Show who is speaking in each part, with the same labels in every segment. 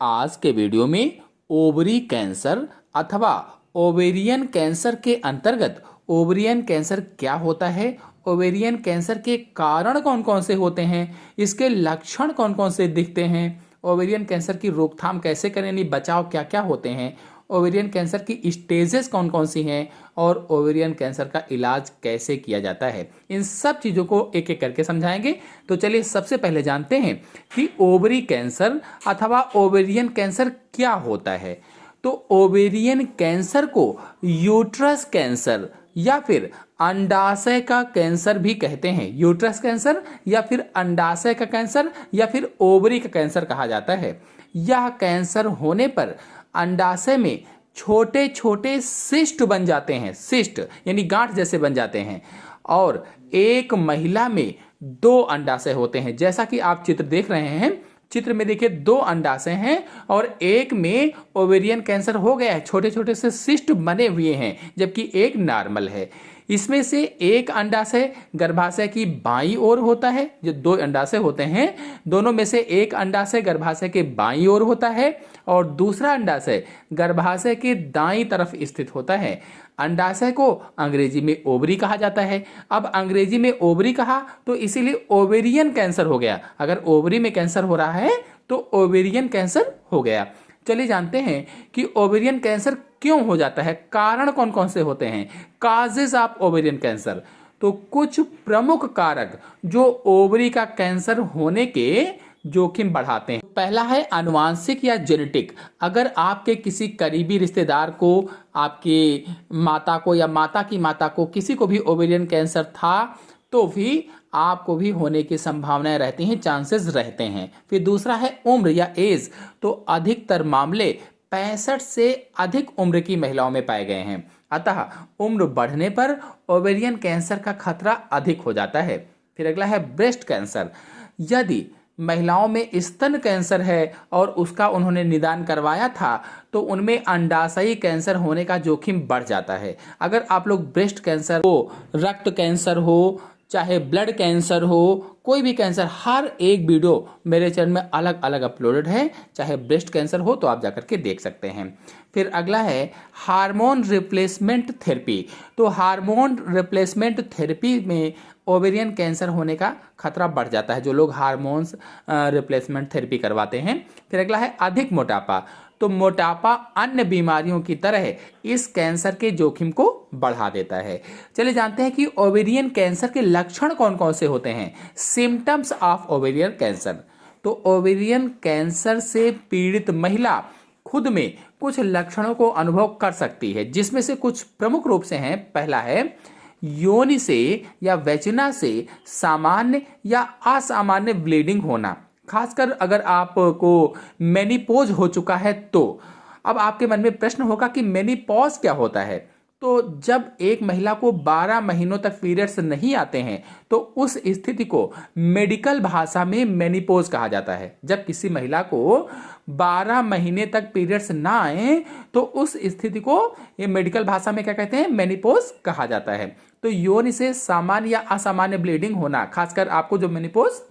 Speaker 1: आज के वीडियो में ओवरी कैंसर अथवा ओवेरियन कैंसर के अंतर्गत ओवेरियन कैंसर क्या होता है, ओवेरियन कैंसर के कारण कौन कौन से होते हैं, इसके लक्षण कौन कौन से दिखते हैं, ओवेरियन कैंसर की रोकथाम कैसे करें, यानी बचाव क्या क्या होते हैं, ओवेरियन कैंसर की स्टेजेस कौन कौन सी हैं और ओवेरियन कैंसर का इलाज कैसे किया जाता है, इन सब चीज़ों को एक एक करके समझाएंगे। तो चलिए सबसे पहले जानते हैं कि ओवरी कैंसर अथवा ओवेरियन कैंसर क्या होता है। तो ओवेरियन कैंसर को यूट्रस कैंसर या फिर अंडाशय का कैंसर भी कहते हैं। यूट्रस कैंसर या फिर अंडाशय का कैंसर या फिर ओवरी का कैंसर कहा जाता है। यह कैंसर होने पर अंडाशय में छोटे छोटे सिस्ट बन जाते हैं, सिस्ट यानी गांठ जैसे बन जाते हैं, और एक महिला में 2 अंडाशय होते हैं। जैसा कि आप चित्र देख रहे हैं, चित्र में देखिए 2 अंडाशय हैं और एक में ओवेरियन कैंसर हो गया है, छोटे छोटे से सिस्ट बने हुए हैं, जबकि एक नॉर्मल है। इसमें से एक अंडाशय गर्भाशय की बाईं ओर होता है। जो 2 अंडाशय होते हैं, दोनों में से एक अंडाशय गर्भाशय के बाईं ओर होता है और दूसरा अंडाशय गर्भाशय के दाईं तरफ स्थित होता है। अंडाशय को अंग्रेजी में ओवरी कहा जाता है। अब अंग्रेजी में ओवरी कहा तो इसीलिए ओवेरियन कैंसर हो गया। अगर ओवरी में कैंसर हो रहा है तो ओवेरियन कैंसर हो गया। चलिए जानते हैं कि ओवेरियन कैंसर क्यों हो जाता है, कारण कौन कौन से होते हैं, काजेज ऑफ ओवेरियन कैंसर। तो कुछ प्रमुख कारक जो ओवरी का कैंसर होने के जोखिम बढ़ाते हैं। पहला है आनुवांशिक या जेनेटिक। अगर आपके किसी करीबी रिश्तेदार को, आपके माता को या माता की माता को, किसी को भी ओवेरियन कैंसर था तो भी आपको भी होने की संभावनाएं रहती हैं, चांसेस रहते हैं। फिर दूसरा है उम्र या एज। तो अधिकतर मामले 65 से अधिक उम्र की महिलाओं में पाए गए हैं, अतः उम्र बढ़ने पर ओवेरियन कैंसर का खतरा अधिक हो जाता है। फिर अगला है ब्रेस्ट कैंसर। यदि महिलाओं में स्तन कैंसर है और उसका उन्होंने निदान करवाया था तो उनमें अंडाशयी कैंसर होने का जोखिम बढ़ जाता है। अगर आप लोग ब्रेस्ट कैंसर हो, रक्त कैंसर हो, चाहे ब्लड कैंसर हो, कोई भी कैंसर, हर एक वीडियो मेरे चैनल में अलग अलग अपलोडेड है। चाहे ब्रेस्ट कैंसर हो तो आप जाकर के देख सकते हैं। फिर अगला है हार्मोन रिप्लेसमेंट थेरेपी। तो हार्मोन रिप्लेसमेंट थेरेपी में ओवेरियन कैंसर होने का खतरा बढ़ जाता है, जो लोग हार्मोन्स रिप्लेसमेंट थेरेपी करवाते हैं। फिर अगला है अधिक मोटापा। तो मोटापा अन्य बीमारियों की तरह इस कैंसर के जोखिम को बढ़ा देता है। चलिए जानते हैं कि ओवेरियन कैंसर के लक्षण कौन कौन से होते हैं, सिम्टम्स ऑफ ओवेरियन कैंसर। तो ओवेरियन कैंसर से पीड़ित महिला खुद में कुछ लक्षणों को अनुभव कर सकती है, जिसमें से कुछ प्रमुख रूप से हैं। पहला है योनि से या वेजिना से सामान्य या असामान्य ब्लीडिंग होना, खासकर अगर आपको मेनिपोज हो चुका है तो। अब आपके मन में प्रश्न होगा कि मेनिपॉज क्या होता है। तो जब एक महिला को 12 महीनों तक पीरियड्स नहीं आते हैं तो उस स्थिति को मेडिकल भाषा में मेनिपोज कहा जाता है। जब किसी महिला को 12 महीने तक पीरियड्स ना आए तो उस स्थिति को ये मेडिकल भाषा में क्या कहते हैं, मेनिपोज कहा जाता है। तो योनि से सामान्य या असामान्य ब्लीडिंग होना, खासकर आपको जो मेनिपोज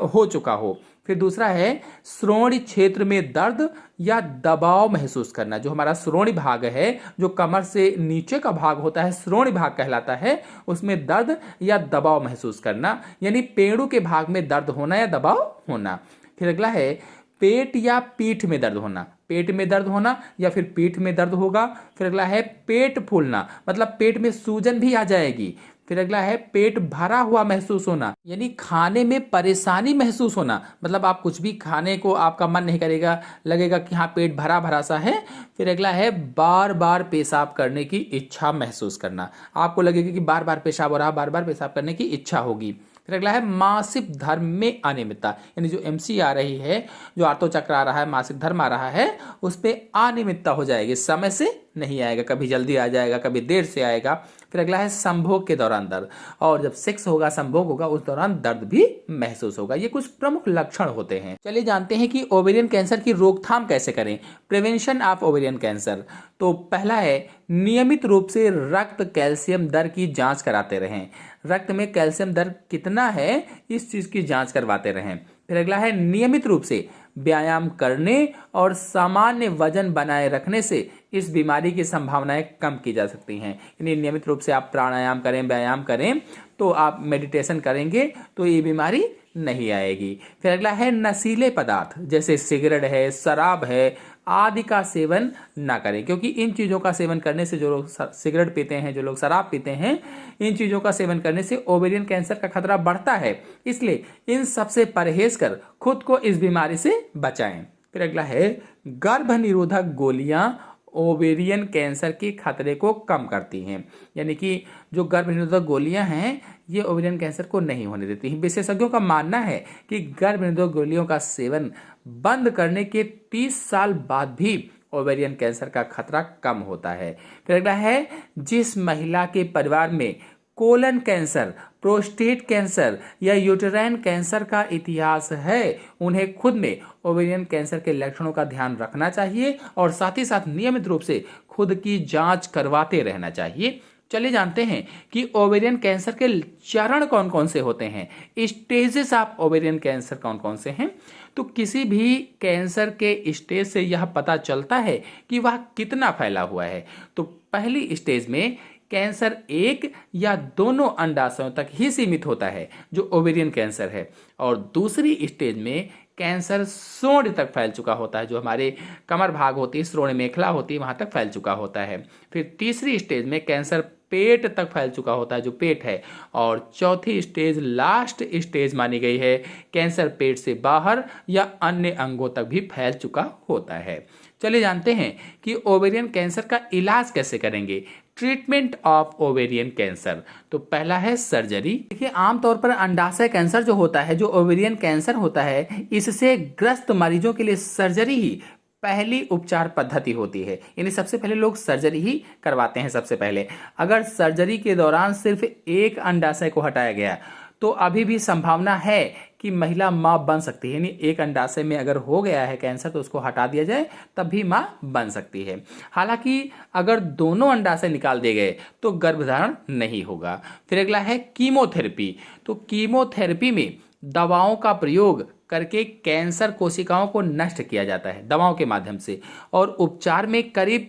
Speaker 1: हो चुका हो। फिर दूसरा है श्रोणि क्षेत्र में दर्द या दबाव महसूस करना। जो हमारा श्रोणि भाग है, जो कमर से नीचे का भाग होता है, श्रोणि भाग कहलाता है, उसमें दर्द या दबाव महसूस करना, यानी पेड़ों के भाग में दर्द होना या दबाव होना। फिर अगला है पेट या पीठ में दर्द होना, पेट में दर्द होना या फिर पीठ में दर्द होगा। फिर अगला है पेट फूलना, मतलब पेट में सूजन भी आ जाएगी। फिर अगला है पेट भरा हुआ महसूस होना, यानी खाने में परेशानी महसूस होना, मतलब आप कुछ भी खाने को आपका मन नहीं करेगा, लगेगा कि हाँ पेट भरा भरा सा है। फिर अगला है बार बार पेशाब करने की इच्छा महसूस करना, आपको लगेगा कि बार बार पेशाब हो रहा, बार बार पेशाब करने की इच्छा होगी। फिर अगला है मासिक धर्म में अनियमितता, यानी जो MC आ रही है, जो आर्तो चक्र आ रहा है, मासिक धर्म आ रहा है, उस पर अनियमितता हो जाएगी, समय से नहीं आएगा, कभी जल्दी आ जाएगा, कभी देर से आएगा। फिर अगला है संभोग के दौरान दर्द, और जब सेक्स होगा, संभोग होगा, उस दौरान दर्द भी महसूस होगा। ये कुछ प्रमुख लक्षण होते हैं। चलिए जानते हैं कि ओवेरियन कैंसर की रोकथाम कैसे करें, प्रिवेंशन ऑफ ओवेरियन कैंसर। तो पहला है नियमित रूप से रक्त कैल्शियम दर की जांच कराते रहें, रक्त में कैल्शियम दर कितना है इस चीज की जांच करवाते रहें। फिर अगला है नियमित रूप से व्यायाम करने और सामान्य वजन बनाए रखने से इस बीमारी की संभावनाएं कम की जा सकती हैं। यानी नियमित रूप से आप प्राणायाम करें, व्यायाम करें, तो आप मेडिटेशन करेंगे तो ये बीमारी नहीं आएगी। फिर अगला है नशीले पदार्थ जैसे सिगरेट है, शराब है आदि का सेवन ना करें, क्योंकि इन चीज़ों का सेवन करने से, जो लोग सिगरेट पीते हैं, जो लोग शराब पीते हैं, इन चीज़ों का सेवन करने से ओवेरियन कैंसर का खतरा बढ़ता है। इसलिए इन सबसे परहेज कर खुद को इस बीमारी से बचाएं। फिर अगला है गर्भ निरोधक गोलियां ओवेरियन कैंसर के खतरे को कम करती हैं। यानी कि जो गर्भ निरोधक गोलियां हैं ये ओवेरियन कैंसर को नहीं होने देती हैं। विशेषज्ञों का मानना है कि गर्भ निरोधक गोलियों का सेवन बंद करने के 30 साल बाद भी ओवेरियन कैंसर का खतरा कम होता है। फिर अगला है जिस महिला के परिवार में कोलन कैंसर, प्रोस्टेट कैंसर या यूटेराइन कैंसर का इतिहास है, उन्हें खुद में ओवेरियन कैंसर के लक्षणों का ध्यान रखना चाहिए और साथ ही साथ नियमित रूप से खुद की जांच करवाते रहना चाहिए। चलिए जानते हैं कि ओवेरियन कैंसर के चरण कौन कौन से होते हैं, स्टेजेस ऑफ ओवेरियन कैंसर कौन कौन से हैं। तो किसी भी कैंसर के स्टेज से यह पता चलता है कि वह कितना फैला हुआ है। तो पहली स्टेज में कैंसर एक या दोनों अंडाशयों तक ही सीमित होता है, जो ओवेरियन कैंसर है, और दूसरी स्टेज में कैंसर श्रोणि तक फैल चुका होता है, जो हमारे कमर भाग होती है, श्रोणि मेखला होती है, वहां तक फैल चुका होता है। फिर तीसरी स्टेज में कैंसर पेट तक फैल चुका होता है, जो पेट है, और चौथी स्टेज लास्ट स्टेज मानी गई है, कैंसर पेट से बाहर या अन्य अंगों तक भी फैल चुका होता है। चलिए जानते हैं कि ओवेरियन कैंसर का इलाज कैसे करेंगे। ट्रीटमेंट ऑफ ओवेरियन कैंसर, तो पहला है सर्जरी। देखिए आमतौर पर अंडाशय कैंसर जो होता है, जो ओवेरियन कैंसर होता है, इससे ग्रस्त मरीजों के लिए सर्जरी ही पहली उपचार पद्धति होती है। यानी सबसे पहले लोग सर्जरी ही करवाते हैं। सबसे पहले अगर सर्जरी के दौरान सिर्फ एक अंडाशय को हटाया गया तो अभी भी संभावना है कि महिला मां बन सकती है। यानी एक अंडाशय में अगर हो गया है कैंसर तो उसको हटा दिया जाए तब भी मां बन सकती है। हालांकि अगर दोनों अंडाशय निकाल दिए गए तो गर्भधारण नहीं होगा। फिर अगला है कीमोथेरेपी। तो कीमोथेरेपी में दवाओं का प्रयोग करके कैंसर कोशिकाओं को नष्ट किया जाता है दवाओं के माध्यम से, और उपचार में करीब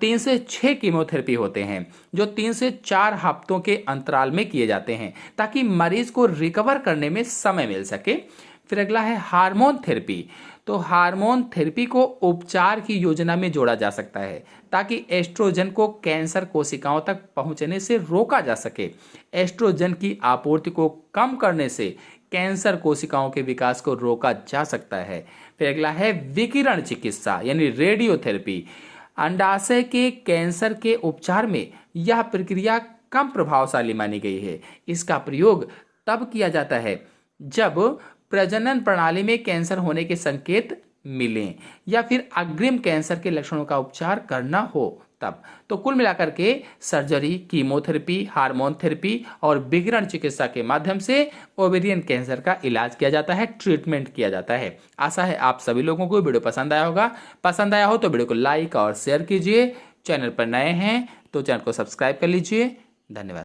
Speaker 1: 3 से 6 कीमोथेरेपी होते हैं, जो 3 से 4 हफ्तों के अंतराल में किए जाते हैं ताकि मरीज को रिकवर करने में समय मिल सके। फिर अगला है हार्मोन थेरेपी। तो हार्मोन थेरेपी को उपचार की योजना में जोड़ा जा सकता है ताकि एस्ट्रोजन को कैंसर कोशिकाओं तक पहुंचने से रोका जा सके। एस्ट्रोजन की आपूर्ति को कम करने से कैंसर कोशिकाओं के विकास को रोका जा सकता है। फिर अगला है विकिरण चिकित्सा यानी रेडियोथेरेपी। अंडाशय के कैंसर के उपचार में यह प्रक्रिया कम प्रभावशाली मानी गई है। इसका प्रयोग तब किया जाता है जब प्रजनन प्रणाली में कैंसर होने के संकेत मिलें या फिर अग्रिम कैंसर के लक्षणों का उपचार करना हो तब। तो कुल मिलाकर के सर्जरी, कीमोथेरेपी, हार्मोन थेरेपी और विकिरण चिकित्सा के माध्यम से ओवेरियन कैंसर का इलाज किया जाता है, ट्रीटमेंट किया जाता है। आशा है आप सभी लोगों को वीडियो पसंद आया होगा। पसंद आया हो तो वीडियो को लाइक और शेयर कीजिए। चैनल पर नए हैं तो चैनल को सब्सक्राइब कर लीजिए। धन्यवाद।